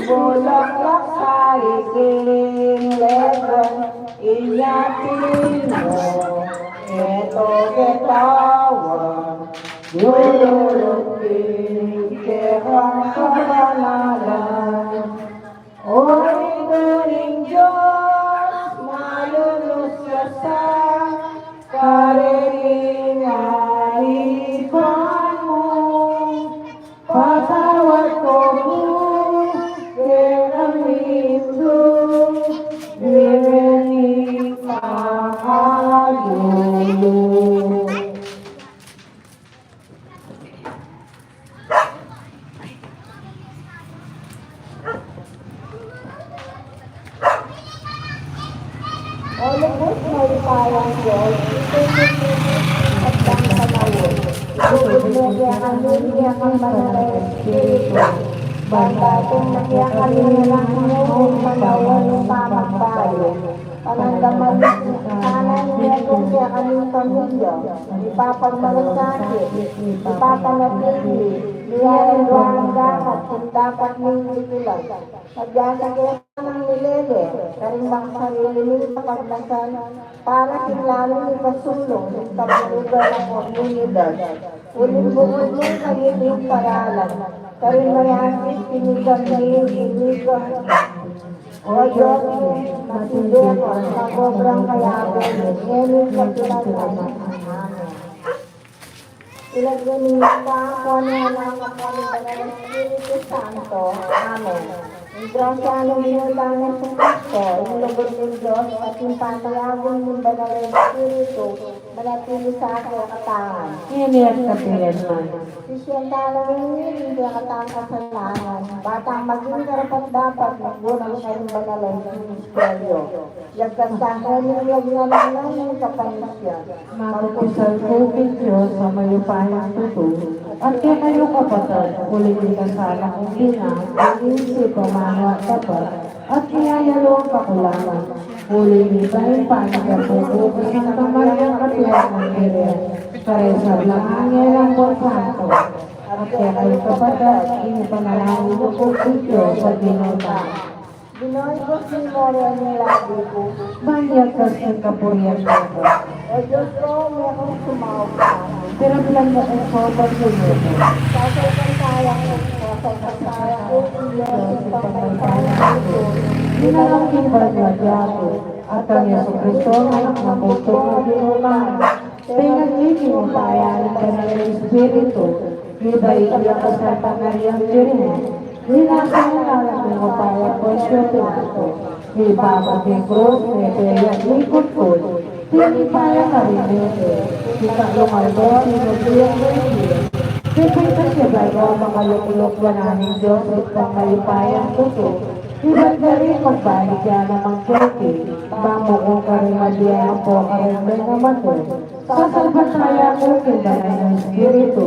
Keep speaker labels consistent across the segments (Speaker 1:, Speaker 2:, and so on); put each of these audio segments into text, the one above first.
Speaker 1: Bulaklak sa iking leban, inyatin mo, eto ketawag, lulutin kekang kabanalan. Oy, galing Diyos, malulus ka sa kariningan ipan mo, patawad ko mo, keramindo, bibeni maalulo. O lubos may parang Diyos, at ang panawin. Bubog-nagyakan din, iyakan manalay Espiritu. Bandatong nagyakan din lang ngayon, panawin ng pamagbayo. Panandaman kanan niya kung siya kaming pamilya, ipapagmalasakit, ipapanatili, niyarin ang dapat kung dapat niyong itulag. Nagyasagyan ng nilele, karimbang sarili ng paglasan, para sinlalo ipasulong ng kapulugan ng komunidad. Ulit-bukod mong kayiting paralan, karimbayasin pinigang sa iyong inigang. O Diyos, matindi ako sa sobrang kayabon, ngayon sa pinaglaman. Amen. Ilagyan niyo pa ako ng mga ng Espiritu Santo. Amen. Ang grasya ng binundangan sa Kristo, yung lubog ng Diyos at yung panayagon ng banal ng Espiritu, manatili sa aking katangan.
Speaker 2: Iniyak sa pilan man.
Speaker 1: Sisyentala rin hindi katang kasalanan. Batang maging karapat-dapat maggunang sa yung banal ng Ministeryo. Yagkasahan ng yagnalang ng kapanisyan.
Speaker 2: Magpusal ko Diyos sa mayupayang tuto. At kaya kayo kapatid, ulit di kasala kong ina, inisip ang mga tapat, at kiyayalo ang kakulangan. Ulit di tayo panagapupo sa Santa Maria Katuwang ng Irian, karesar lang angel ang Santo. At kaya kayo kapatid, inipanalangin ko kong Diyos sa binuta.
Speaker 1: Binoy ko si Moria ng labi ko.
Speaker 2: Banyak kasi kapuriyan ko.
Speaker 1: O Diyos ko, may akong sumawag sa akin.
Speaker 2: Pero bilang mo ang sobrang sunod.
Speaker 1: Sasay-sasayang ko, sasay-sasayang ko, Diyos, yung pagkakayang ko.
Speaker 2: Ginanong kimpagladya ko, at ang Yeso Cristo anak na puso na binumahan. Pinag-ibig mo kaya ng Banal na Espiritu, iba-iya ka sa Pangaryang Dirine. Ginasang-alang mo kaya po siya Pilato. Ibabat ni Cruz, may peyat likod ko. Tinipaya ka rin nito. Ikaklong albo, sinubiyang rin. Sipay ka siya bago mga lukulok wananing Diyos at pangmalipayang tuto. Iba't ka rin magbalik yan namang kerte. Bamo kong karimadyan po karimay naman ko. Sa salbataya ko kindanay ng Espiritu.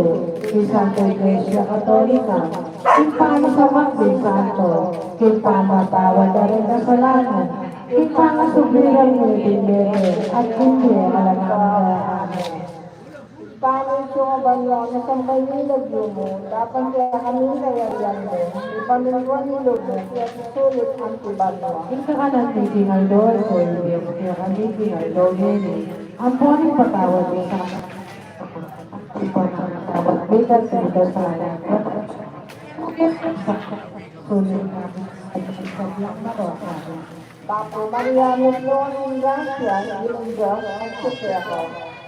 Speaker 2: Di Santa Iglesia Katolika. Kimpano sa Magding Santo. Kimpano tawad na rin kasalanan. Kimpano subilang mo itindere. At hindi alam.
Speaker 1: Paano siya ba niya na sa may nilagyo mo, dapat kaya kami kayariyan mo, ipamilwan ni Lord kaya sulit ang tibag mo.
Speaker 2: Ika ka ng titingal doon, o hindi mo kaya kami tingal doon yun. Ang poning patawad mo sa ipatawad bigat sa ito sa alam. Sulit namin sa black na to.
Speaker 1: Papo Maria Nuslon ng Gracia, yung Diyos at Supremo.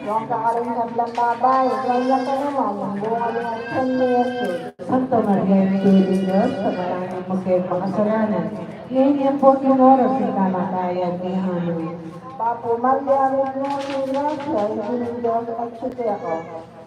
Speaker 1: Yung kakaroon sa blang babay, gaya ka naman, yung bunga ng San Mese.
Speaker 2: Santa Maria, Pili Diyos, sa maraming magkayong makasalanan. Ngayon yan po yung oras ng kamatayan ni Amen.
Speaker 1: Bapo Maria, Regnum Gracia, Ingin Diyos at Sute ako.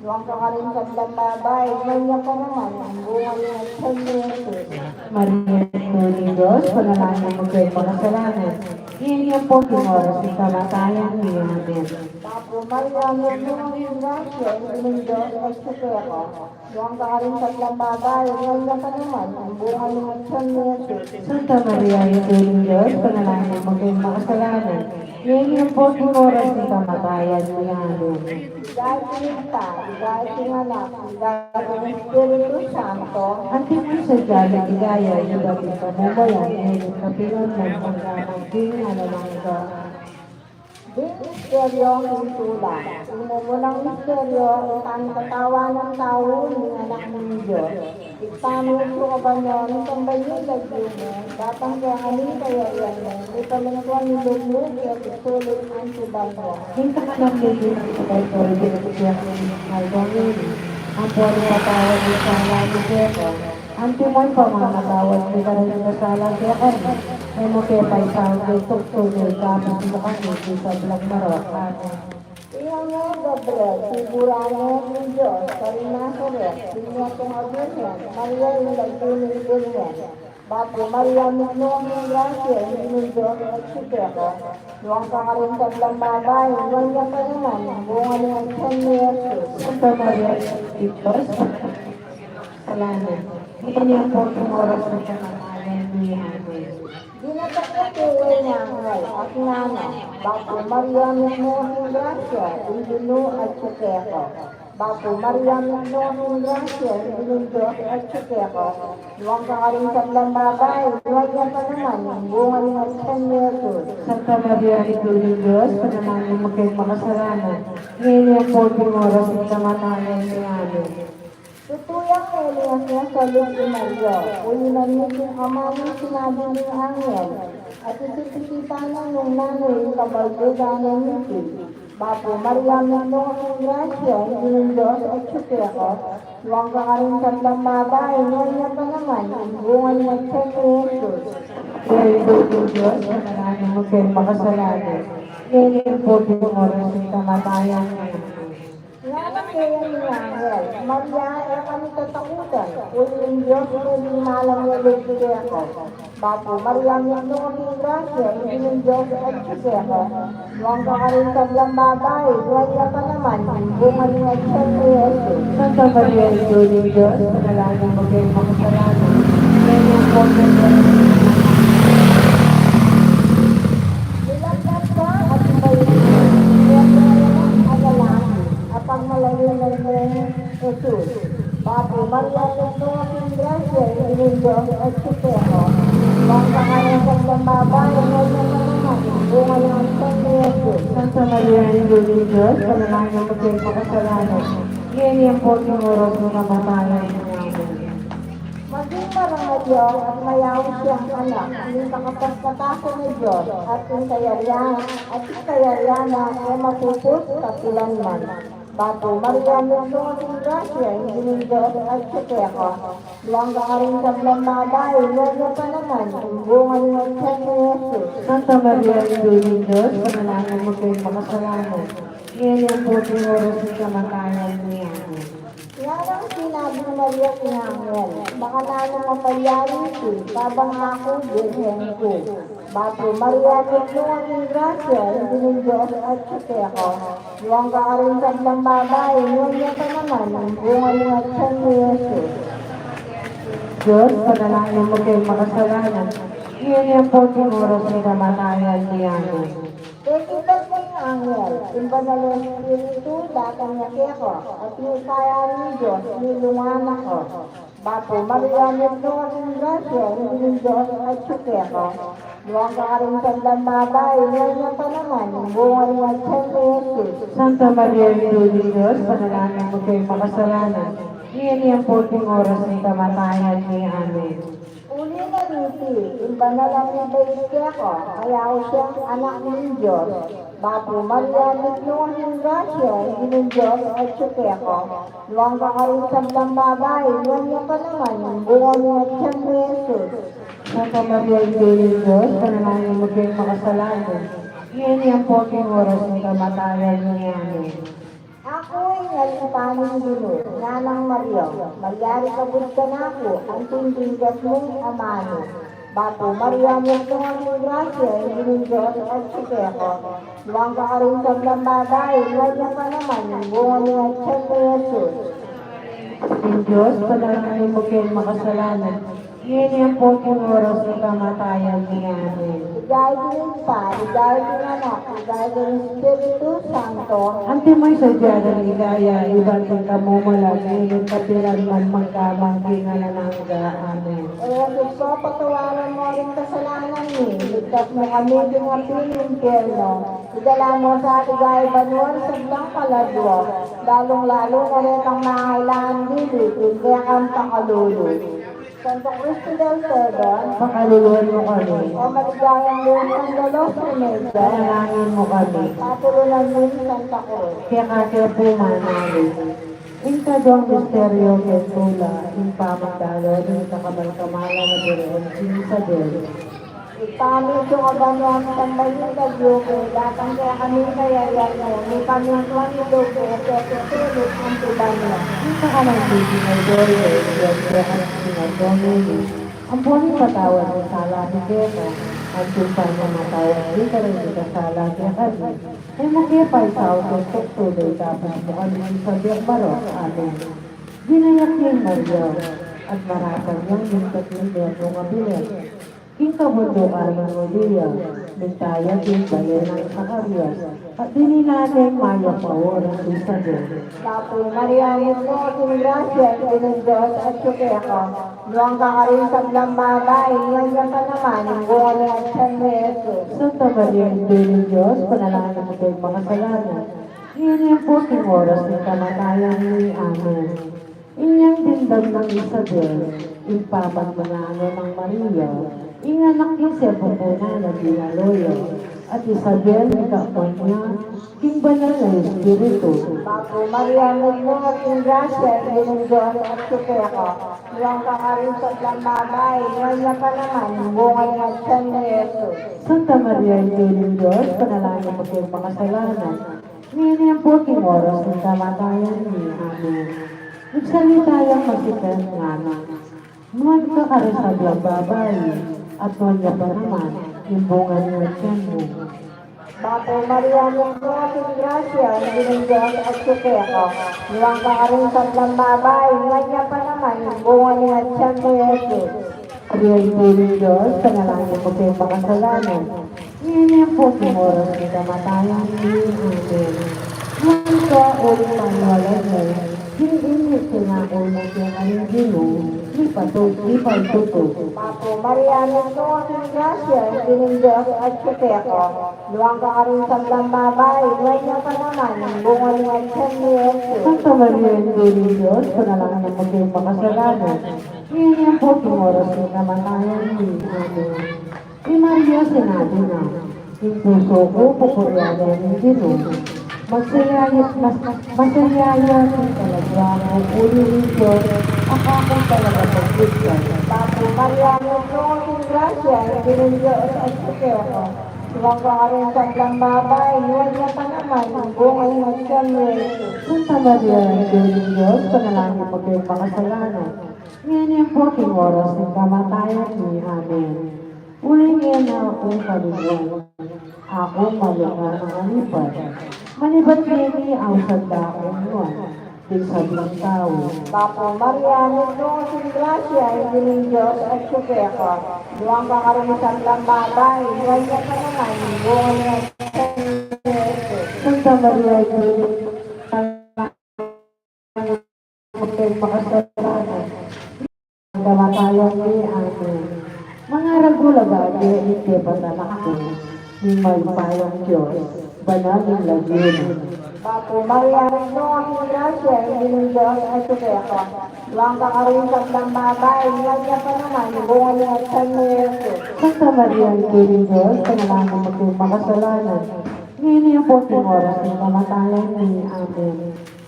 Speaker 1: Luwang ka rin sa babay, ganyan pa naman, ang buhay at sa Jesus.
Speaker 2: Maria, Tuling Diyos, panalangin mo kayo makasalanan. Ngayon yan po yung oras ng kamatayan ni Amen.
Speaker 1: Bapo Maria, Regnum Gracia, Ingin Diyos at Sute ako. Luwang ka rin sa babay, ganyan pa naman, ang buhay at sa Jesus.
Speaker 2: Santa Maria, Tuling Diyos, panalangin mo kayo makasalanan. Ngayon yan po yung oras ng kamatayan ni Amen.
Speaker 1: Dahil sinita, dahil singanak, dahil ng Espiritu Santo,
Speaker 2: Ang tingin sa dyan na igaya yung dating pamamayan ngayon na pinunod hanggang ang tingala ng iba.
Speaker 1: di misteryo ang itula. Umumunang misteryo, ang katawan ng tao ng anak ng Diyos. Ipamin ko ka ba nyo, ng tambayin lagyo mo, datang kaya kami kaya yan mo, ipalingkuan ni Lugmug at isulit ang subay mo.
Speaker 2: Hinta ka ng lili ng sabay ko rin pinagsiyak ng Malbongin. Ang puwari patawad ng sala ni Seko. Ang timoy pa mga matawad ni Karin ng sala ni Seko. Ay mo kaya pa isang tuktuloy kapag sa kanya sa Blag Marok. Amen.
Speaker 1: Iyang nga Gabriel, sigurano ng Diyos, Karinasaret, sinya kong abusin, Maria yung lagtunin ganyan. Bapo Maria Minong ng Gracia, hindi ng Diyos at Siteko. Luwang ka rin sa blang babay, ganyan pa naman, bunga ng San Jesus.
Speaker 2: Santa Maria, Diyos, salamat. Ngayon yan po yung oras ng kamatayan ni Amen.
Speaker 1: Dinatakatuloy niya ngay at nana, Bapo Maria Minong ng Gracia, hindi at Siteko. Bapo Maria Minong ng Gracia, hindi ng Diyos at Siteko. Luwang ka rin sa blang babay, ganyan pa naman, bunga ng San Jesus.
Speaker 2: Santa Maria, Ituloy Diyos, panalangin mo kayo makasalanan. Ngayon yan po yung oras ng kamatayan ni Amen.
Speaker 1: Tutuyang Elias niya sa Lupi Maria, ulinan niya yung ama ng sinabi ng angel, at isipisipan na nung nanay kabaldoganan nito. Bapo Maria Minong ng Gracia, hindi ng Diyos at Siteko. Luwang ka rin sa blang babay, ganyan pa naman, ang bunga ng San Jesus.
Speaker 2: Kaya Ituloy Diyos, panalangin mo kayo makasalanan. Ngayon yan po yung oras ng kamatayan ni Amen.
Speaker 1: Ngayon kaya ni Angel, Maria, ay kami tatakutan. Uling Diyos, uling malam niya lupili ako. Bapo, Maria, Minong ng Gracia, hindi ng Diyos at Siteko. Luwang ka rin sa blang babay, ganyan pa naman, bunga niya sa Jesus.
Speaker 2: Santa Maria, Ituloy Diyos, panalangin mo kayo makasalanan. Ngayon yan po yung oras ng kamatayan.
Speaker 1: Nilagdas ka at ibayin mo, kaya kailangan agalangin, apang malayo-layo ng Jesus. Bapo, Maria, Minong ng Gracia, hindi ng Diyos at Siteko. Luwang ka rin sa blang babay, ganyan pa naman, bunga niya sa Jesus.
Speaker 2: Santa Maria, Ituloy Diyos, panalangin mo kayo makasalanan. Ngayon yan po yung oras ng kamatayan ni Amen.
Speaker 1: Maging marangalyo at mayaw siyang anak, yung makapagpatako ng Diyos at yung kayariana ay mapupus katilanman. Bapo, Maria Minong ng Gracia, hindi ng Diyos at Siteko. Luwang ka rin sa blang babay, ganyan pa naman, ang bunga ng San Jesus.
Speaker 2: Santa Maria, Ituloy Diyos, panalangin mo kayo makasalanan. Ngayon yan po yung oras ng kamatayan ni Amen.
Speaker 1: Yan ang sinabi ni Maria kay Angel, baka nalo mapayari si, tabang ako, Virgen ko. Bapo, Maria Minong ng Gracia, hindi ng Diyos at Siteko. Luwang ka rin sa blang babay, ganyan pa naman, ang bunga ng San Jesus.
Speaker 2: Diyos, panalangin mo kayo makasalanan. Ngayon yan po yung oras ng kamatayan ni Amen.
Speaker 1: Tekitas ko yung Angel, imbanalo ng Espiritu, datang niya ko, at yung kaya ng Diyos, nilungan ako. Bapo, Maria Minong ng Gracia, hindi ng Diyos at Siteko. Luwang ka rin sa blang babay, ganyan pa naman, ang bunga ng San Jesus.
Speaker 2: Santa Maria, Ituloy Diyos, panalangin mo kayo makasalanan. Ngayon yan po yung oras ng kamatayan ni Amen.
Speaker 1: Ulinan City, yung banalang ni Baiteko, kaya ako siyang anak ng Diyos. Bapo Maria, nagluwang ng grasya, hindi ng Diyos at Chukeko. Luwang ka rin sa blang babae, luwang niya pa naman, yung bunga niya at siyang ni Jesus.
Speaker 2: Santa Maria, Ina ng Diyos, panalangin mo kayong makasalanan. Ngayon yung poking oras ng kamatayan niya. Amen.
Speaker 1: Ako'y nalipanin dino, Nanang Maria, magyari kabut ka na ako, ang tindingas mong amano. Bapo Maria, nagluwang ng grasya, hindi ng Diyos at Chukeko. Luwang ka rin sa blang babae, luwang niya pa naman, yung bunga niya at siyang ni Jesus.
Speaker 2: Ang Diyos, panalangin mo kayong makasalanan. Ngayon yung poking oras ng kamatayan niya. Amen.
Speaker 1: Igay din pa, igay din anak, igay din Espiritu Santo.
Speaker 2: Ante mo'y sadya ng ligaya, iba't ang kamumulat, ngayon kapilan man magkamangkingan na nangga. Amen.
Speaker 1: O Diyos ko, patawaran mo rin kasalanan ni, ligtas mo kami din ang pinimperno. Idala mo sa igay banuan sa blang kaladwa, lalong-lalo na rin ang mahailangan dili, kaya kang pakalulu. Santo Cristo del Perdon,
Speaker 2: Pakaluluan mo kami.
Speaker 1: o maligayang loob ng dalos sa Medya,
Speaker 2: Panalangin mo kami.
Speaker 1: patulunan mo ni Santa Cruz.
Speaker 2: Kaya kakya po manalo. Yung kadong misteryo kay Tula, yung pamagdalo, yung kakamal-kamala na biroon, si Isabel.
Speaker 1: Ipamit yung abanong sa maling kagyuko, datang kaya kami kayayan mo, may pamintwan ito kaya tutulog ang tibano.
Speaker 2: Yung kakalang-baby na Dore, yung kakalang-sinagdomini. Ang buong patawad ng sala ni Keko, at yung panamatawad, di ka rin ikasala kaya kami. Ay makipay sa autos tuktuloy, tapos mo kami sa Biyakbaro. Amen. Ginayak yung Maria, at marapan niyang yung tatlong ng abilet. King kabundukan ng Maria, bintaya king bayan ng Zacarias, at dini natin maya pawor ng Isabel.
Speaker 1: Tapos Maria, mo aking grasya, ng Diyos at Chukeko. Luwang ka rin sa blang babae, iyan ka naman, yung bunga niya at siyang ni Jesus.
Speaker 2: Santa Maria, Ina ng Diyos, panalangin mo kayong makasalanan. Iyan yung puting oras ng kamatayan ni Amen. Inyang dindag ng Isabel, ipapat manano ng Maria, inganak niya siya pupuna na dinaloyo, at Isabel, ikakon niya, king banal na Espiritu.
Speaker 1: Bapo Maria, mo aking grasya, ng Diyos at Chukeko. Luwang ka rin sa blang babae, iyan ka naman, yung bunga niya at siyang ni Jesus.
Speaker 2: Santa Maria, Ina ng Diyos, panalangin mo kayong makasalanan. Ngayon yung puting oras ng kamatayan ni Amen. Nagsalita yung masikan nga na, nuwan ka ka rin sa blang babae, at nuwan niya pa naman, yung bunga niya tiyan mo.
Speaker 1: Bapo Maria, mo aking grasya, ng Diyos at Chukeko. Luwang ka rin sa blang babae, iyan pa naman, yung bunga niya at siyang ni Jesus.
Speaker 2: Maria, Ina ng Diyos, panalangin mo kayong makasalanan. Ngayon yung puting oras ng kamatayan ni Amen. Nuwan ka ulit ang walay mo, hindi sinaunang yung alindino, di pagtuto.
Speaker 1: Bapo Maria, mo aking grasya, ng Diyos at Chukeko. Luwang ka rin sa blang babae, iyan pa naman, yung bunga niya at siyang ni Jesus.
Speaker 2: Santa Maria, Ina ng Diyos, panalangin mo kayong makasalanan. Ngayon yung puting oras ng kamatayan ni Amen. Kay Maria, sinabi na, yung puso ko, pupuryada ng Dino. Masayaya kung talaga ang ulo ng Diyos, akakong talaga pagkita.
Speaker 1: Bapo Maria, mo aking grasya, ng Diyos at Chukeko. Luwang ka rin sa blang babae, iyan pa naman, yung bunga niya at siyang ni Jesus.
Speaker 2: Santa Maria, Ina ng Diyos, panalangin mo kayong makasalanan. Ngayon yung puting oras ng kamatayan ni Amen. Uling yan na akong kaluluwan. Ako malunga ng alipad. Malibat nini ang sanda akong nuwan. Din sa blang tao.
Speaker 1: Bapo Maria, mo aking grasya, ng Diyos at Chukeko. Luwang ka rin sa blang babae, iyan pa naman, yung bunga niya at siyang ni Jesus.
Speaker 2: Santa Maria, Ina ng Diyos, kayong makasalanan. Ang kamatayan ni Amen. Mga ragulaga, hindi pa na ako, ni may payang Diyos, banal ng lagyan.
Speaker 1: Bapo Maria, no aking grasya, hindi ng Diyos at sukeko. Luwang ka karoon sa lamabay, niya pa naman, bunga niya at san mo Jesus.
Speaker 2: Santa Maria, Piling Diyos, panalangin mo kayong makasalanan. Ngayon yung po oras ng kamatayan ni Amen.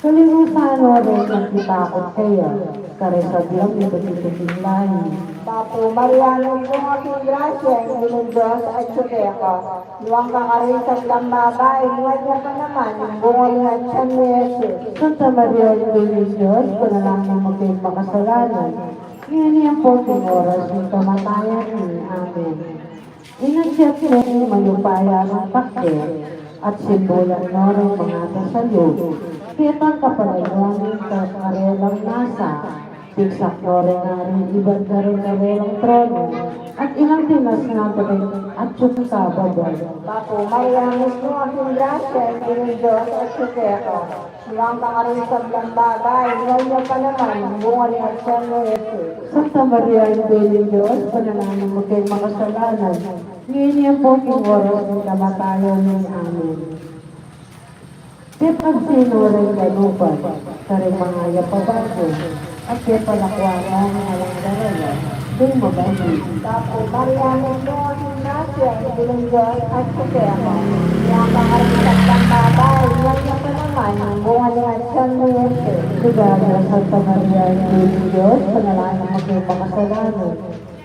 Speaker 2: Kalimutan mo rin ang kitakot kayo. Karesad lang ito tititing lahi.
Speaker 1: Bapo Maria, no aking grasya, hindi ng Diyos at sukeko. Luwang ka karoon sa lamabay, niya pa naman, bunga niya at san mo Jesus.
Speaker 2: Santa Maria, Piling Diyos, panalangin mo kayong makasalanan. Ngayon yung po oras ng kamatayan ni Amen. Inasyat mo yung mayupaya ng pakter at simbolan mo rin mga tasalog. Kitang kapalaluanin ka karelang nasa, tiksak mo rin nga rin ibang na rin karelang trono, at ilang tinas nga rin at tsuka babal.
Speaker 1: Bapo Maria, mismo aking grasya, hindi ng Diyos at sukeko. Luwang ka karoon sa lamabay, niya pa naman, bunga niya at san mo Jesus.
Speaker 2: Santa Maria, Piling Diyos, panalangin mo kayong makasalanan. Ngayon yung po oras ng kamatayan ni Amen. Di pagsinuray galupan, sa rin mga yapabago, at di palakwakan alang daraya, di mabagi.
Speaker 1: Bapo Maria, mismo aking grasya, hindi ng Diyos at sukeko. Luwang ka karoon sa lamabay, niya pa naman, bunga niya at san mo Jesus.
Speaker 2: Sigara, Santa Maria, Piling Diyos, panalangin mo kayong makasalanan.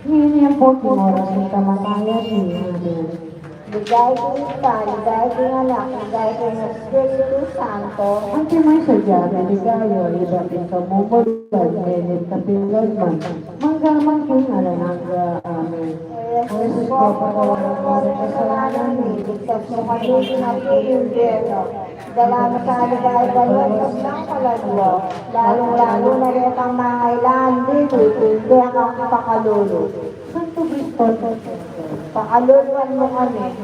Speaker 2: Ngayon yung po oras ng kamatayan ni Amen.
Speaker 1: Ligay ko ita, ligay ko ng anak, ligay ko ng Espiritu Santo.
Speaker 2: Ang timay sa Diyan, ligayo, ibating ka mumulad, menit kapilanman, manggamang king alananga, Amen.
Speaker 1: O Jesus ko, patawarin mo rin kasalanan ni, ligtas mo kami ng impyerno. Dala mo sa ligay galon ng kalagwa, lalong-lalo na rin ang mga kailangan dito, hindi ang pakalulu.
Speaker 2: Santo Cristo,
Speaker 1: Pakaluluan mo kami.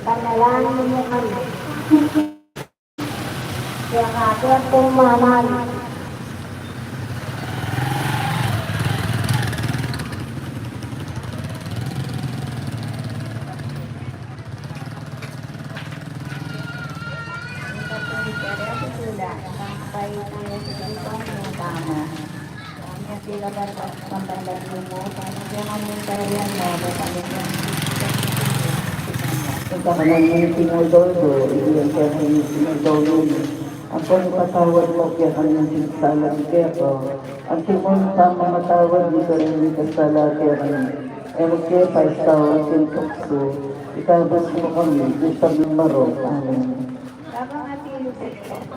Speaker 1: Panalangin mo kami. Kaya kaya pumanan.
Speaker 3: Ito ka naman yung tinuldodo, iyan kaya yung tinuldodo. Ang panipatawad mo kaya kanyang sinsalang kaya ko. Ang timon sa mamatawad dito rin yung kasala kaya kanyang. Ewan kaya pa isaw ang sintukso. Itabas mo kami, isang numero. Amen.
Speaker 1: Habang atilo sa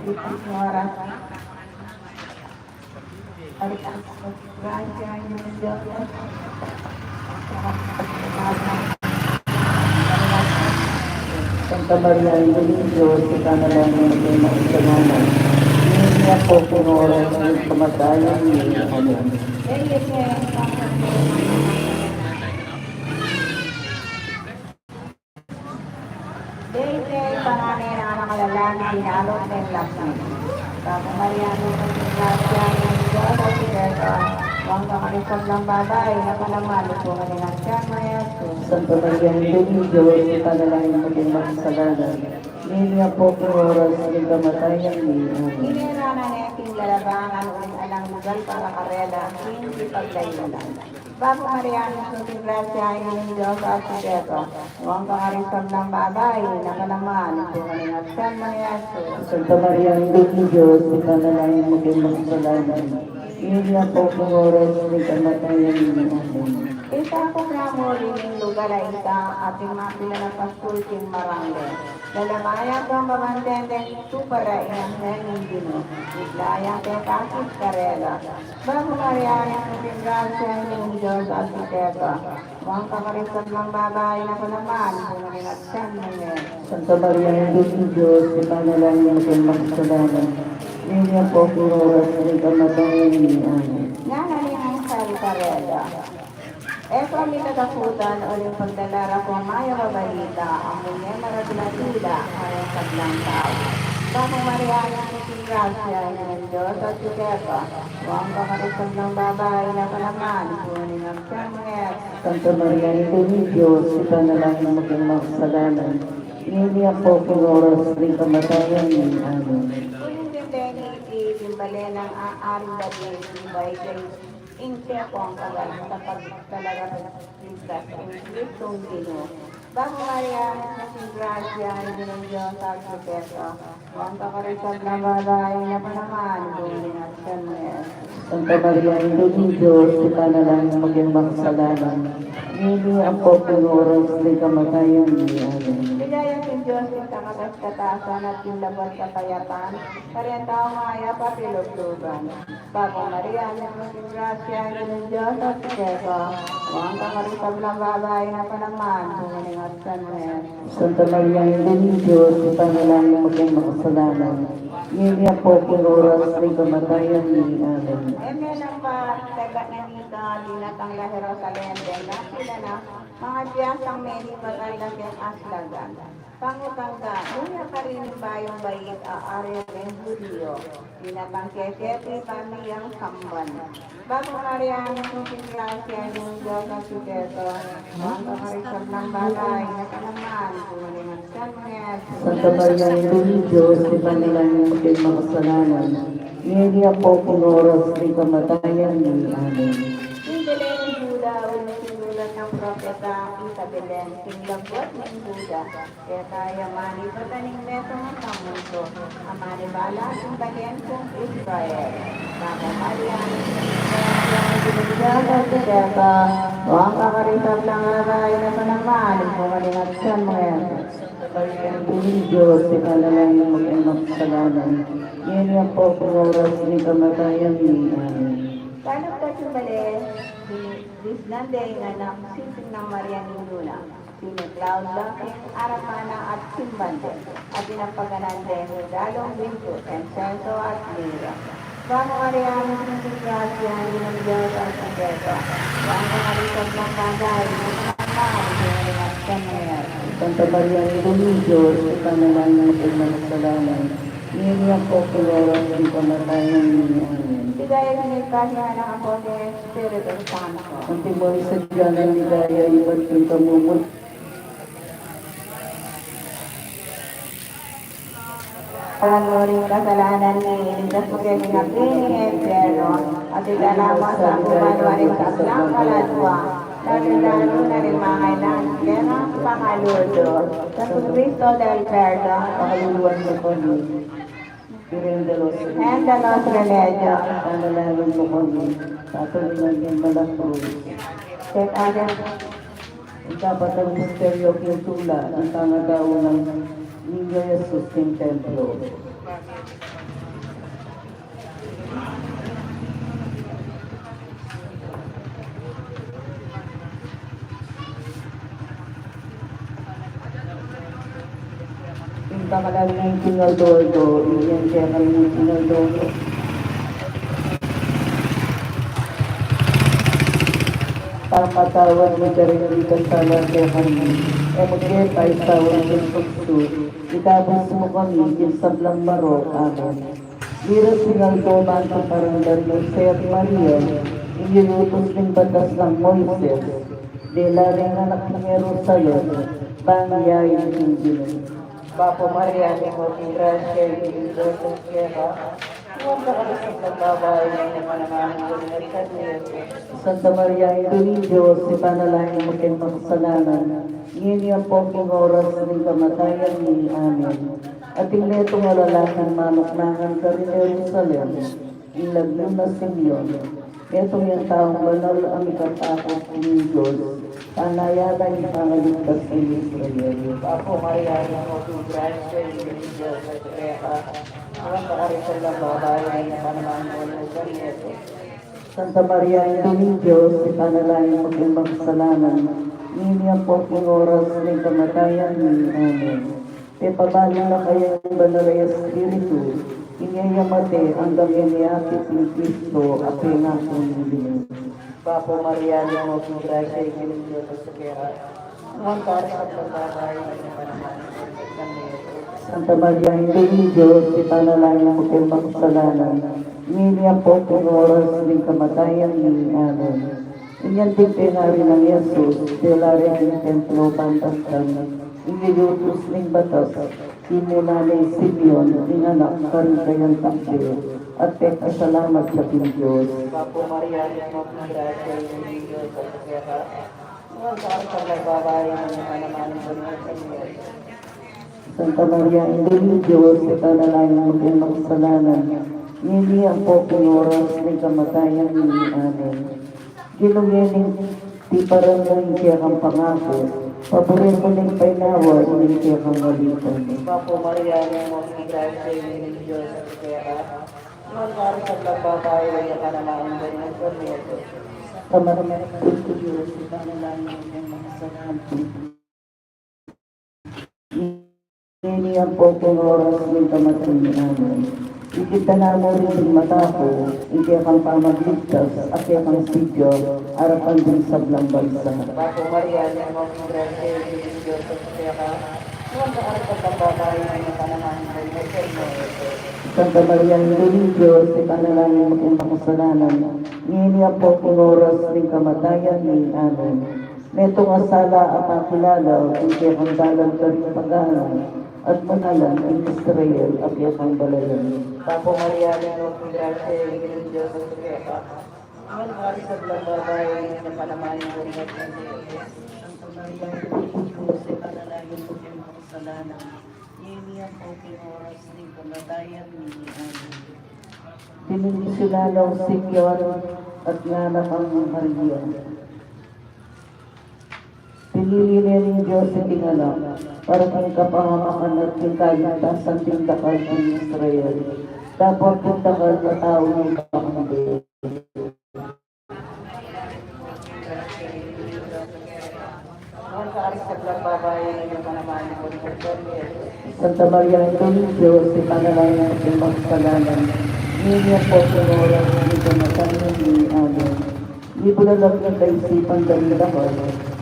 Speaker 1: Senora, Aritas of Gracia, yung Diyos,
Speaker 3: Santa Maria, yung Diyos, ika na lang yung may makasalanan. Hindi niya po pinora ng kamatayan niya. Amen.
Speaker 1: Dete, panganay na anak lalaki, dinalot ng lakas. Bago Mariano, ng Gracia, yung Diyos, at Iberto, huwag ka karisag ng babae, na palaman, ito ka rin ang siya, Maria Jesus.
Speaker 3: Santa Maria, yung Diyos, ika na lang yung may makasalanan. Hindi niya po pinora ng kamatayan niya. Amen.
Speaker 1: Inira na nating lalabangan ulit alang lugar para karela, hindi paglayunan. Bago Mariano, ng Gracia, yung Diyos, at Iberto, huwag ka karisag ng babae, na palaman, ito ka rin ang siya, Maria Jesus.
Speaker 3: Santa Maria, yung Diyos, ika na lang yung may makasalanan. Hindi niya po pinora ng kamatayan niya. Amen.
Speaker 1: Isa ko na mo rin yung lugar ay isa ating mapila na pasulting marangge. Dalamaya ko mamantendeng supara iyang nening dino. Iglayang kay kakit karela. Bago Mariana sa pingrasya ng Diyos at Siteta. Mukhang kakarisap ng babae na panaman kung nakinagsan mo niya.
Speaker 3: Santa Maria, yung Diyos, ika na lang yung may makasalanan. Hindi niya po pinora ng kamatayan niya. Amen.
Speaker 1: Nanalimang sa karela. Eto ang mitatakutan o yung pagdalara ko maya babalita ang munya maraglatila ay saglang tao. Bago Mariana ng Gracia ng Diyos at Suketa, huwag kakarisag ng babae na palaman, kunin ang siyang
Speaker 3: Santa Maria, yung Diyos, ika na lang yung may makasalanan. Iniya po kung oras rin kamatayan ni Amen.
Speaker 1: Kunin din tayo itimbali ng aaring gabi, ibay kay Inche po ang kagal sa pagtalaga ng Kristas ang Kristong Dino. Bago Maria, nasing grasya, hindi ng Diyos sa Kristo. Huwag kakarisag na bagay na panaman, gawin at kanuel.
Speaker 3: Santa Maria, Ina ng Diyos, ipanalangin maging makasalanan. Iniya po kung oras rin kamatayan ni Amen.
Speaker 1: Bigaya ng Diyos yung kakatas katasan at yung laban kapayapaan, kariyan tao maya papilog-lugan. Bago Maria, nasing grasya, hindi ng Diyos sa Kristo. Huwag kakarisag na bagay na panaman, gawin at kanuel.
Speaker 3: Santa Maria, Ina ng Diyos, ipanalangin maging makasalanan. Iniya po kung oras rin kamatayan ni Amen.
Speaker 1: Eme ng pagtaga na nito, dinatang la Jerusalem, din na sila na mga biyasang meni pag-alas yung aslagan. Pangutangga, buya ka rin bayong bayit aaril ng Julio, dinatang kekepi pamiyang samban. Bago Mariano kung singrasya ng Diyos at Suketo, huwag kakarisag ng bagay na kanaman, kumalingat kanuel.
Speaker 3: Santa Maria, Ina ng Diyos, ipanalangin maging makasalanan. Iniya po kung oras rin kamatayan ni Amen.
Speaker 1: Yung Belen ng Buda, unang sinulat ng propeta Isabelen, singlabot ng Buda, kaya kaya mani pataning meso ng kamundo, amani bala ng bagen kong Israel. Baka Marian, kaya ang Suketo, huwag kakarisag ng aray na panaman, kumalingat sa mga.
Speaker 3: Maria, Ina ng Diyos, ipanalangin maging makasalanan. Iniya po kung oras rin kamatayan ni Amen.
Speaker 1: Paano ka sumbali, disnanday nga ng sisig ng Maria ni Luna, siniklaw laking arapana at simbande, at pinapaganande, dalong binto, ensenso at mira. Bago Maria, ng grasya, hindi ng Diyos ang sekreto. Bago kalisag ng bagay, hindi naman, at kanuel.
Speaker 3: Santa Maria, Ina ng Diyos, ipanalangin maging makasalanan. Iniya po kung oras rin kamatayan ni Amen.
Speaker 1: Bigay ng ikasya ng Apote, Espiritu Santo.
Speaker 3: Ang timor sa Diyan ng ligaya, iba't yung kamumot.
Speaker 1: Panguluring kasalanan ni Iligtas mo kayo ng Impierno at ilalama sa kumanwaring kaklang kaladwa lalo na rin mga kailan kaya pangaludo sa Cristo del Perdo
Speaker 3: Pakaluluan mo ko ni Piren de los
Speaker 1: and the Los Remedio.
Speaker 3: Panalangin mo ko ni Patuloy ng Malakros.
Speaker 1: Set agad
Speaker 3: Ikapat ang misteryo kintula ng tangadaw ng Niño Jesus ng Templo. Pinta ka lang ng Pinaldordo, iyan siya kami ng Pinaldordo. Papatawad mo ka rin dito sa lasa kami. E magkita isawang ng tukso. Itabas mo kami, isablang maro, amen. Dira Pinaldo, Manto Parandar, Jose at Maria, inilutos ng batas ng Moises, dela rin anak ng Jerusalem, bangyayin ng Diyos. Papa Maria, ni mo Grasya, Iligtas ng Kera, huwag na kami sa pagbabae ng mananganon at kanil. Santa Maria, Ina ng Diyos, ipanalangin mo kayong makasalanan. Ngayon po kung oras ng kamatayan ni Amen. At ineto nga lalaking manuklangan ka rin Jerusalem, ilagyo na Simeon. Ito yung taong banal ang ikatakot ng Diyos. Panayagan yung pangaligtas ng Israel. Papo Maria, Ina ng Grasya, Ina ng Diyos, at Kera, ang paarisal ng babae na panamahal ng kanito. Santa Maria, Ina ng Diyos, ipanalangin mo kayong makasalanan. Niya po kung oras ng kamatayan ni Amen. Ipabali na kayo ng banal na Espiritu, inyayamate hanggang iniakit ni Kristo at pinakong Diyos. Papo Maria, Ina ng Grasya, Ina ng Diyos, at Kera, ang paarisal ng babae na panamahal ng kanito. Santa Maria, Ina ng Diyos, ipanalangin mo kayong makasalanan. Niya po kung oras ng kamatayan ni Amen. Inyan din pinari ng Jesus, delari ng templo pantastan, inilutos ng batas, simula ni Simeon, inanak ka rin kayang takbil, at salamat sa Diyos.
Speaker 2: Bapo Maria, mo ng grasya, yung Diyos at kaya mga saan sa babae ng mga naman ng Panginoon.
Speaker 3: Santa Maria, Induli Diyos, ipanalangin mo din magsalanan, hindi ang pokong oras ng kamatayan ni Amen. Ginumiling di parang ng kaya kang pangako, paborito ng painawa, hindi kaya kang malitan.
Speaker 2: Bapo Maria, mo ng grasya, yung Diyos at kaya mga saan sa babae ng mga naman ng Panginoon.
Speaker 3: Kamaraming ko Diyos, ipanalangin mo din magsalanan. Hindi ang pokong oras ng kamatayan ni Amen. Ikita mo rin ng mata ko, hindi kang pamagligtas, at kang sidyo, harapan din sa blang bansa.
Speaker 2: Bapo Maria, mo ng grasya, yung Diyos at kaya mga saan sa babae ng mga naman ng Panginoon.
Speaker 3: Santa Maria, Induli Diyos, ipanalangin mo kong makasalanan, hindi ang pokong oras ng kamatayan ni Amen. Netong asala at pakilala, hindi kang dalang ka rin pag-aaral, at manalan ang Israel at yakang balayan.
Speaker 2: Bapo Maria, mo ng grasya, yung Diyos at kaya mga saan sa babae ng mga naman ng Panginoon.
Speaker 3: Santa Maria, Induli Diyos, ipanalangin mo kong makasalanan, hindi ang pokong oras ng kamatayan ni Amen. Pinisilalaw si Kiyon at nganak ang Maria. Pinili ng Diyos sa tingala para kang kapahamakan at kaligtasan tindakal ng Israel. Dapat tindakal sa tao ng kapahamakan.
Speaker 2: Mga saan sa babae ng mga naman ng Panginoon.
Speaker 3: Santa Maria, Induli Diyos, ipanalangin mo kong makasalanan, hindi ang pokong oras ng kamatayan ni Amen. Ibulalag ng kaisipan dalilakal,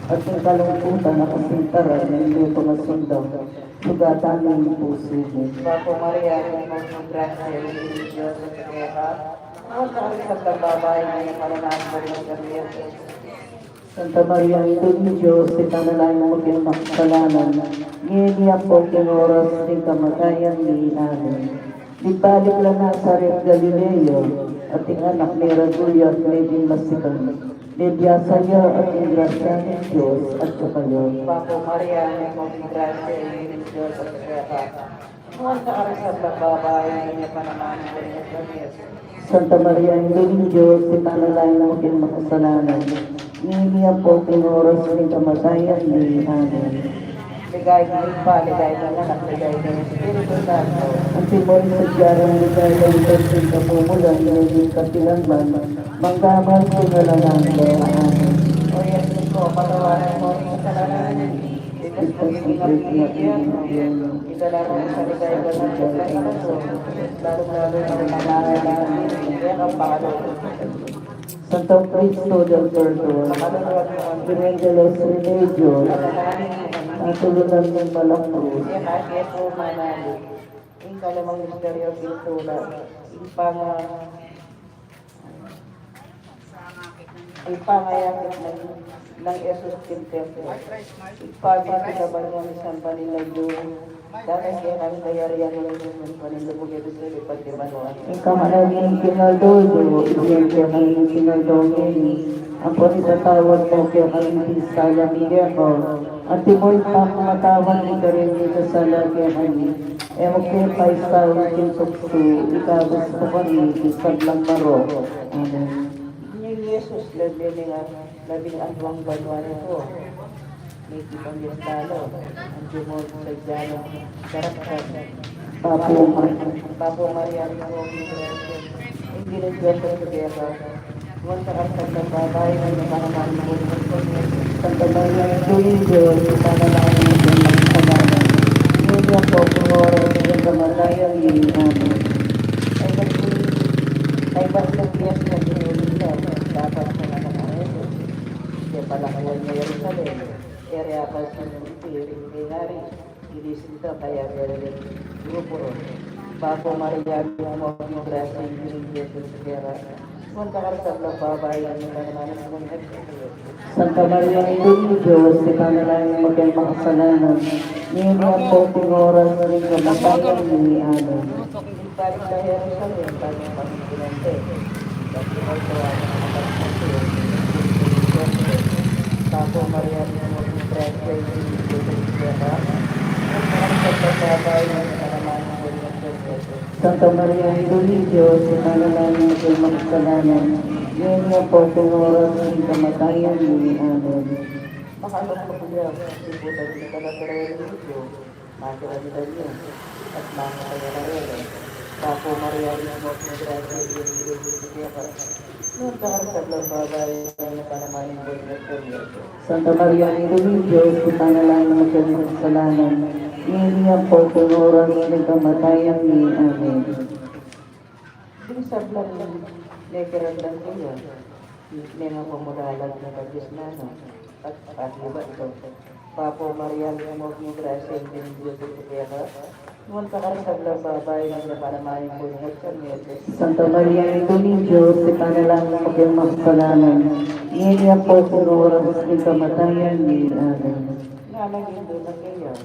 Speaker 3: at ang kalungkutan na kasintaran ng iyong pangasundaw, sugatan ng puso mo.
Speaker 2: Bapo Maria, mo ng grasya, yung Diyos at kaya mga saan sa babae ng mga naman ng Panginoon.
Speaker 3: Santa Maria, Induli Diyos, ipanalangin mo kong makasalanan, hindi ang pokong oras ng kamatayan ni Amen. Dibalik lang Nazaret, Galileo, at ang anak ni Ragulia at meding masikan. Biyasa niya at ang grasya ng Diyos at kapayo.
Speaker 2: Bapo Maria, mo ng grasya, yung Diyos at kaya mga saan sa babae ng mga naman ng Panginoon.
Speaker 3: Santa Maria, Induli Diyos, ipanalangin mo kong makasalanan, hindi ang pokong oras ng kamatayan ni Amen.
Speaker 2: Ligay na iba, ligay na anak, ligay na Espiritu Santo.
Speaker 3: Ang timon sa diyarang ligay ng Diyos ng kapumulan, hindi katilanman, manggamal ko na lang ang Amen.
Speaker 2: O Yesus ko, patawaran mo ang kasalanan. Itas mo pinapinigyan. Idalaran sa ligay na ng Diyos ng Kalaso. Lalo-lalo na ang pangangailangan. Kaya ang pangalawin.
Speaker 3: Santong Cristo del Perdón,
Speaker 2: Makaluluwag mo ang
Speaker 3: Evangelos Remedios, natulunan ng Malacruz,
Speaker 2: Yan at ito manali. Yung kalamang misteryo pintula. Ipangayakit ng Jesus Quintemplo. Ipabit sa banyan sa panilayo. Dahil kaya kami kayariyan ng Jesus panilubog ito sa ipagdimanuan.
Speaker 3: ang kamalaging kinaldodo, iyan kaya kami kinaldongin, ang panitatawad mo kaya kami pisala ko, at timoy pa kumatawan ni karin ni kasala kaya kami, kaya pa isawang kinsuksu, ikabas mo kami, isag lang maro. Amen.
Speaker 2: Yung Jesus, labing aswang banwa nito. May tipang Diyos talo. Ang jumol sa diyalo. Karakter. Papo Maria, hindi na Diyos sa gera. Huwag sa kasal ng babae na nakakaman mo ng
Speaker 3: Santa Maria, tuwing Diyos, ipanalangin mo kung makasalanan. Hindi ako kung oras ng kamatayan ni Amen.
Speaker 2: ay basang Diyos na sinulila. Dapat sa nakakareso. Kaya palakawan niya Jerusalem. Area pa sa Pinari. Ilisin ito kaya meron grupo ron. Papo Maria, mo ng grasya, hindi Diyos sa gera.
Speaker 3: Nung kakarasap ng babae ng pananaman ng mga
Speaker 2: Santa Maria, Ina ng Diyos, ipanalangin mo kay makasalanan. Ngayon ang konting oras rin kamatayan ni Amen.
Speaker 3: balik sa Jerusalem, bago ang pagkilante. Kasi ay gawa ng mga pagkakasyon, Tapo Maria ng mga presyo, yung Diyos,
Speaker 2: Santa Maria, Ina ng Diyos, ipanalangin mo kay makasalanan. Ngayon ang konting oras rin kamatayan ni Amen.
Speaker 3: Makalok mo siya, ibutan niya talaga rin ng video, makiramitan niyo, at mga kaya na rin. Tapo Maria ng mga presyo, yung Diyos, nung kakarasap ng babae ng panamanin ko ng
Speaker 2: Santa Maria, Ina ng Diyos, ipanalangin mo kay makasalanan. Ngayon ang konting oras rin kamatayan ni Amen.
Speaker 3: Yung sablan nekerandang ko yun, nengang pamulalag na kagisnano, at iba ito. Papo Maria ng mga grasya, hindi ng Diyos ito kaya ka, nung kakarasap ng babae ng panamanin ko ng
Speaker 2: Santa Maria, Ina ng Diyos, ipanalangin mo kay makasalanan. Ngayon ang konting oras rin kamatayan ni Amen.
Speaker 3: Nalagin doon ng ngayon.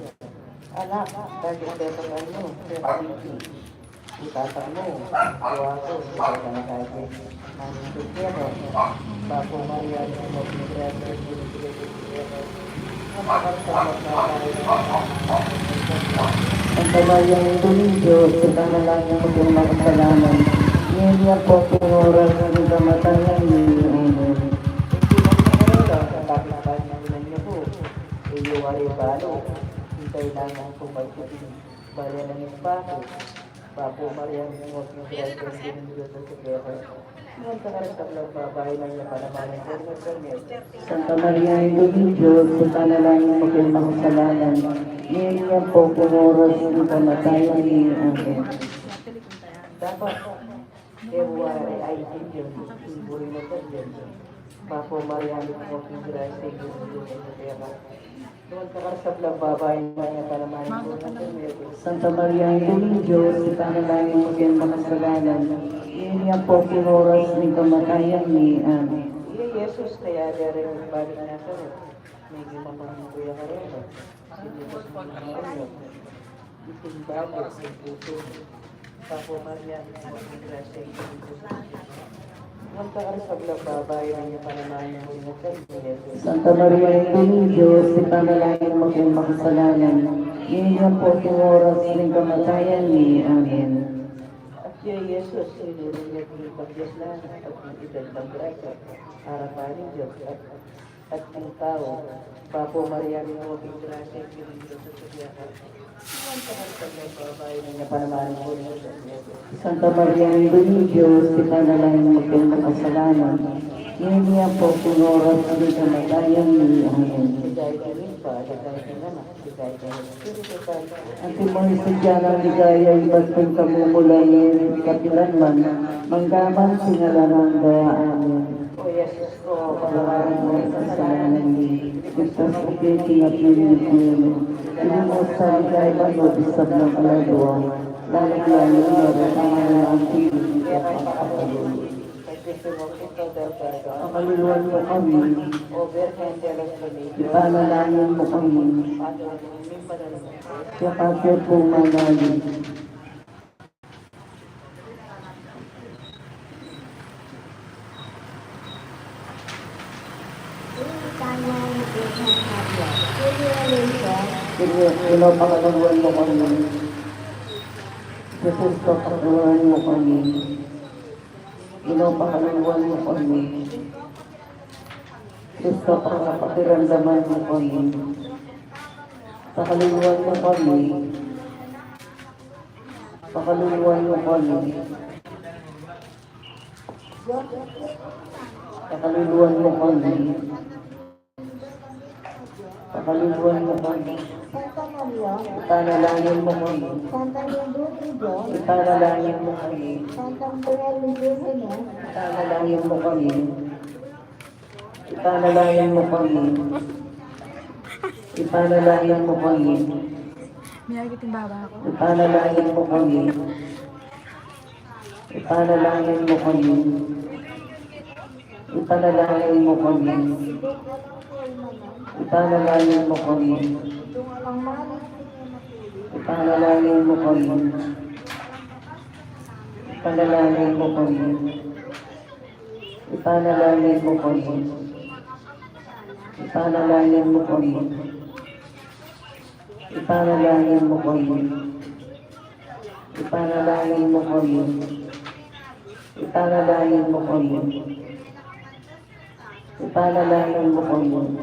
Speaker 3: Anak, dahil ito ang ano, itatang mo, kuha ko, ito ka na kahit namin tutero. Papo Maria, ng mga grasya, hindi ng Diyos ito kaya ka,
Speaker 2: Santa Maria, Ina ng Diyos, ipanalangin mo kay makasalanan. Ngayon ang konting oras rin kamatayan ni Amen.
Speaker 3: Papo Maria ng mga grasya, hindi ng Diyos ito kaya ka, nung kakarasap ng babae ng panamanin ko ng
Speaker 2: Santa Maria, Ina ng Diyos, ipanalangin mo kay makasalanan. Ngayon ang konting oras rin kamatayan ni Amen.
Speaker 3: dapat ebuare ay Indian, iburi mo pa dyan. Papo Maria ng mga grasya, hindi ng Diyos ito kaya ka, nung kakarasap ng babae ng panamanin ko ng
Speaker 2: Santa Maria, Ina ng Diyos, ipanalangin mo kay makasalanan. Ngayon ang konting oras rin kamatayan ni Amen.
Speaker 3: Iya Yesus kaya dari balik na sa may gimamang kuya ka rin. Hindi ko sa mga ano. Iting bago sa puso. Papo Maria, mga grasya, nung kakarasap ng babae ng panamanin ko ng Yesus.
Speaker 2: Santa Maria, Ina ng Diyos, ipanalangin mo kay makasalanan. Ngayon ang konting oras rin kamatayan ni Amen.
Speaker 3: At siya Yesus, sinurin niya kung pag-Diyos na at ang edad ng grasya, harapan ng Diyos at ang tao. Papo Maria, mga grasya, sinurin Diyos at siyakan. Nung kakarasap ng babae ng panamanin ko ng Yesus.
Speaker 2: Santa Maria, Ina ng Diyos, ipanalangin mo kay makasalanan. Ngayon ang konting oras rin kamatayan ni Amen.
Speaker 3: Higay kami pa, higay kami naman, higay kami.
Speaker 2: Ang timoy sadya ng ligaya, iba't kong kamumulayin, kapilanman, manggaman sinalanan daya amin.
Speaker 3: O Yesus ko,
Speaker 2: Palawarin mo sa kasalanan ni Kristus o kiting at nilipino. Ilimos sa ligaya mo, bisag ng kalagawa, lalong-lalo na rin ang mga ang piling at makakapagod. Ang kaluluwan mo kami, ipanalangin mo kami, siya kapit po manalig. Pinapakaluan mo kami. Jesus, kapakaluan mo kami. Pinapakaluan mo kami. Jesus, kapakapiramdaman mo kami. Pakaluluan mo kami. Pakaluluan mo kami. Pakaluluan mo kami. Pakaluluan mo kami.
Speaker 1: Santa Maria,
Speaker 2: Ipanalangin mo kami.
Speaker 1: Santa Lindud ni Diyos,
Speaker 2: Ipanalangin mo kami.
Speaker 1: Santa Maria Lindud ni
Speaker 2: Ipanalangin mo kami. Ipanalangin mo kami. Ipanalangin mo kami. Ipanalangin mo kami. Ipanalangin mo kami.
Speaker 3: Ipanalangin mo kami. Ipanalangin mo kami. Ipanalangin mo kami. Ipanalangin mo kami. Ipanalangin mo kami. Ipanalangin mo kami. Ipanalangin mo kami. Ipanalangin mo kami. Ipanalangin mo kami. Ipanalangin mo kami. Ipanalangin mo kami.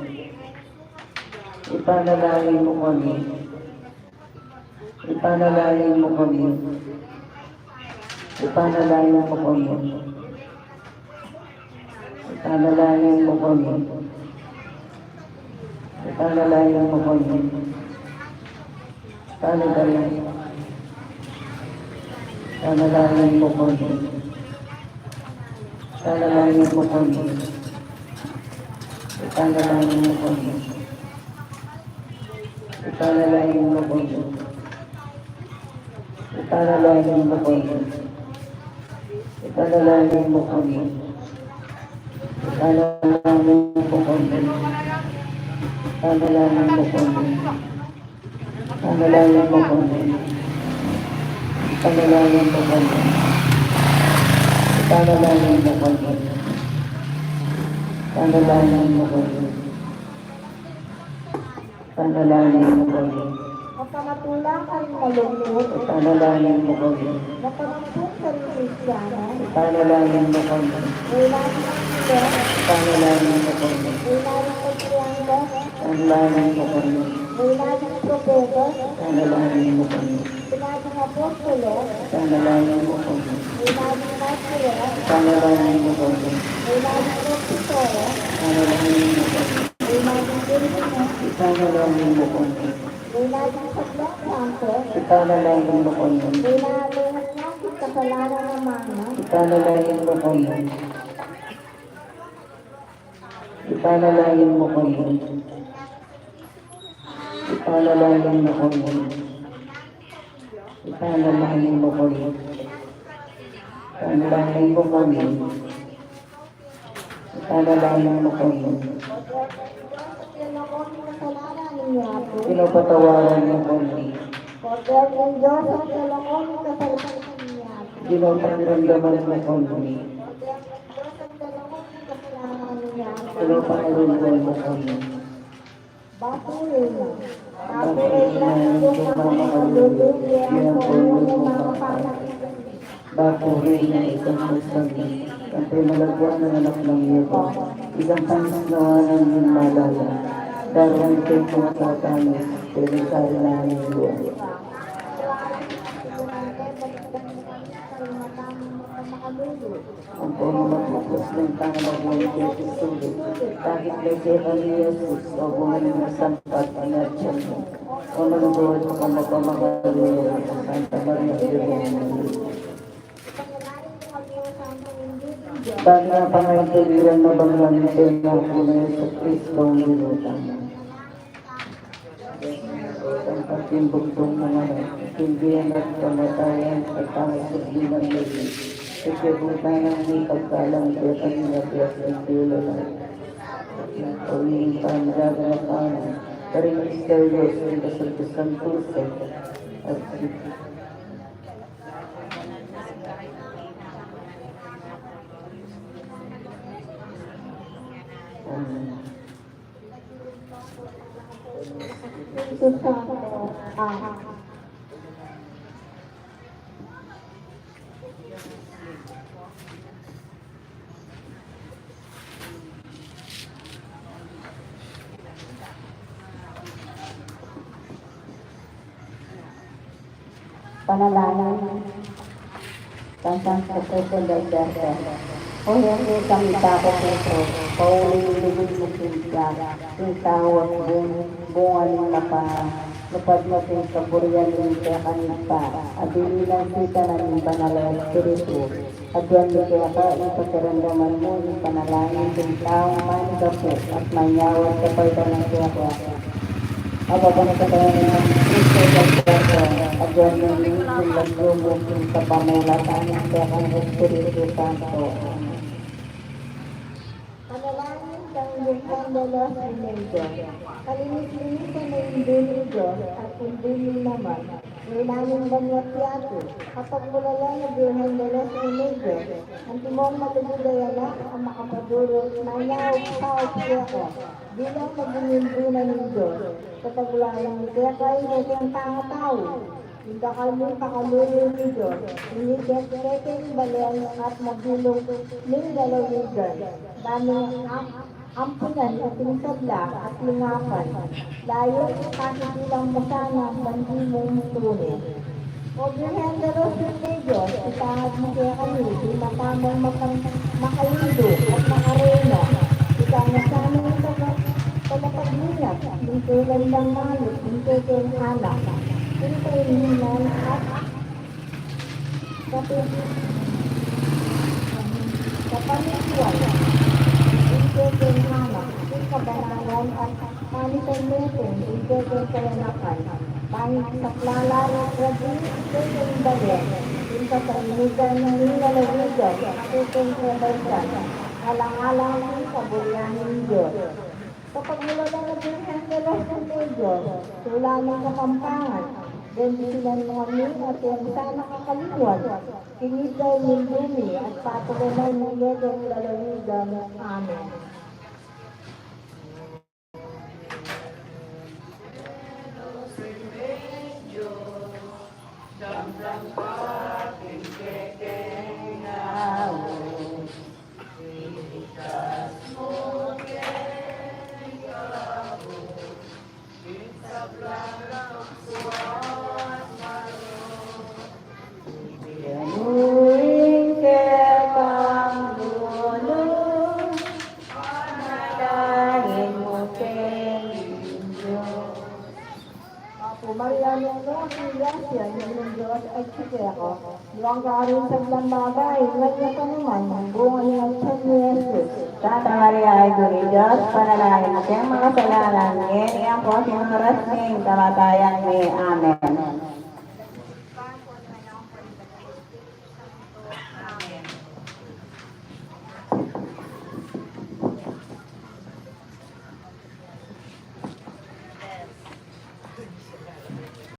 Speaker 3: Ipanalangin mo kami. Ipanalangin mo kami. Ipanalangin mo kami. Ipanalangin mo kami. Ipanalangin. Ipanalangin mo kami. Ipanalangin mo kami. Ipanalangin mo kami. Ipanalangin mo kami. Ipanalangin mo kami. Ipanalangin mo kami. Ipanalangin mo kami. Ipanalangin mo kami. Ipanalangin mo kami. Ipanalangin mo kami. Ipanalangin mo kami. Ipanalangin mo kami. Ipanalangin mo kami.
Speaker 1: Mapamatulak ang malungkot.
Speaker 3: Ipanalangin mo kami.
Speaker 1: Napagpapong sa Kristiyanan.
Speaker 3: Ipanalangin mo kami.
Speaker 1: Wala ng sila.
Speaker 3: Ipanalangin mo kami.
Speaker 1: Wala ng pagkiyangga.
Speaker 3: Ipanalangin mo kami.
Speaker 1: Wala ng propeta.
Speaker 3: Ipanalangin mo kami.
Speaker 1: Wala ng apostolo.
Speaker 3: Ipanalangin mo kami.
Speaker 1: Wala ng masira.
Speaker 3: Ipanalangin mo kami.
Speaker 1: Wala ng propesora.
Speaker 3: Ipanalangin mo kami.
Speaker 1: Wala ng Pilipino.
Speaker 3: Ipanalangin mo kami.
Speaker 1: Wala ng Sablong Santo.
Speaker 3: Ipanalangin mo kami.
Speaker 1: Wala ng natin kasalanan ng mga.
Speaker 3: Ipanalangin mo kami. Ipanalangin mo kami. Ipanalangin mo kami. Ipanalangin mo kami. Ipanalangin mo kami. Ipanalangin mo kami. Pinapatawaran mo kami.
Speaker 1: Poder ng Diyos ang dalawang kasalanan niya.
Speaker 3: Pinapakiramdaman mo kami. Pinapakiramdaman mo kami.
Speaker 1: Bapuloy na. Bapuloy na yung mga kalulubi ang kanyang mga panakitin.
Speaker 3: Bapuloy na isang masabi. Ang pinalagwan ng anak ng Yeto. Isang panisnawanan ng malaya. Darwin kayo mga satanis. Pinisari na aming buwan. Ang pumamagpapos ng tangang ng Jesus sulit. Kahit may sepa ni Jesus o bumalik na sampat ang natyan mo. O manubuhat mo kang magpamakaluyo sa Santa Maria Virgen. Dahil na pangangkaliran na banglang na punay sa Kristo ang minutang. Ang pagtimbugtong mga hindi ang nagkamatayan at pangasubli ng lagi. Sa kibutan ng may pagkalang kaya kanina kaya sa intilo na. Pagiging pamalaga na kanan. Karing misterios ng kasalpusan puso. At
Speaker 1: Panalangin. Tantang sa President Duterte. O hindi kami takot nito. Pauling lubog mo siya. Yung tawag bunga ng napad mo sa burial ng kaya kanita. At inilang kita ng banal na espiritu. At yan mo kaya ka ipakiramdaman mo yung panalangin ng taong manigapit at manyawag sa pagka ng kaya. Abang sa kaya ng Kristo Duterte. At yan mo yung laglumog sa pamulatan ng kaya ng Espiritu Santo. de los Remedios. Kalinis-linisan na hindi ni Diyos at hindi ni naman. Ngayon banwat yato. Kapag bulala na Birhen de los Remedios, ang timong matubudayana ang makapadulot na inaog-saog siya ko. Bilang nagingimbunan ng Diyos. Kapag wala lang kaya kayo na ang tanga-tao. Hindi kami pakaluloy ni Diyos. Hindi kaya balen at magulong ng dalawigan. Daming ampunan at pinsabla at lingapan. Layo kahit ilang masana ang bandi mong tunin. O Birhen de los Remedios, itahad mo kaya kami, di matamang makalindo at makarena. Ikaw na sana yung pagpapaglinak, dito lang ng malit, dito kayong anak. Dito yung hinan at kapanituan. Dito kayong anak, dito kabanalan at panitan natin, dito kayong kalanakan. Pangit sa klalaro, grabe, dito kayong bagay. Dito sa inigan ng nilalawigan, dito kayong kabalsan. Alang-alang din sa bulyanin ng Diyos. Kapag mula na naging de los Remedios, tula ng kakampangan, bendisilan mo kami at yung sana kakaliwan, kinitay ng bumi at patuloy ng iyong lalawigan. Amen.
Speaker 3: Yanuin ke panggulo, panalangin mo kay Diyos.
Speaker 1: Pumayan ng Diyos, Iglesia, ng Diyos ay sikero. Luwang ka rin sa lamagay, ngayon ka naman, ang bunga ng San Jesus.
Speaker 3: Santa Maria ay Duri Diyos, panalangin mo kayong mga kasalanan, ngayon iyang po sinuras ng kamatayan ni Amen.